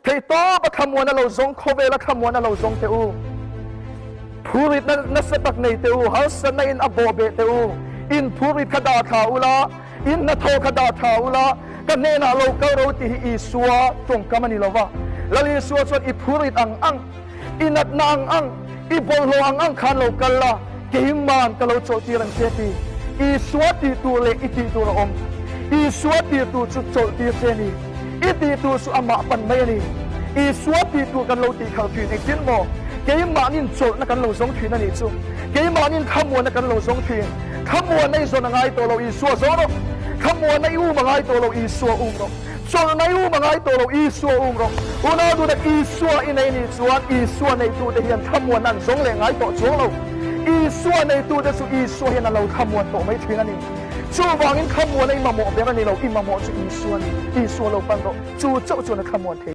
thầy to bắt khăm mua nó lâu giống khô về là khăm mua nó lâu giống teu phurit nó sẽ bắt này teu hal sân này in abo bê teu in phurit khada thảo la in na thô khada thảo la cái này là lâu câu đâu thì Isua trong cái này là là Isua cho phurit ang inat na ang ibol lo ang khan lo kala kehiman kalau cho tirang seti Isua ti tu le iti tu om Isua ti tu chu cho ti seni iti tu su ama pan mai ni Isua ti tu kan lo ti khau thuyền ek tin mo kehiman in cho na kan lo song thuyền na ni chu kehiman in khamwa na kan lo song thuyền khamwa nei so na ngai to lo Isua so ro khamwa nei u ma ngai to lo Isua ro so nei u ma ngai to lo Isua ro una du da Isua in nei ni chuan Isua nei tu de hian khamwa nan song le ngai to chu lo Isua nei tu de su Isua hian lo khamwa to mai thuyền na ni chu wangin khamwa nei ma mo be na ni lo i ma mo chu Isua lo pan ro chu chau chu na khamwa the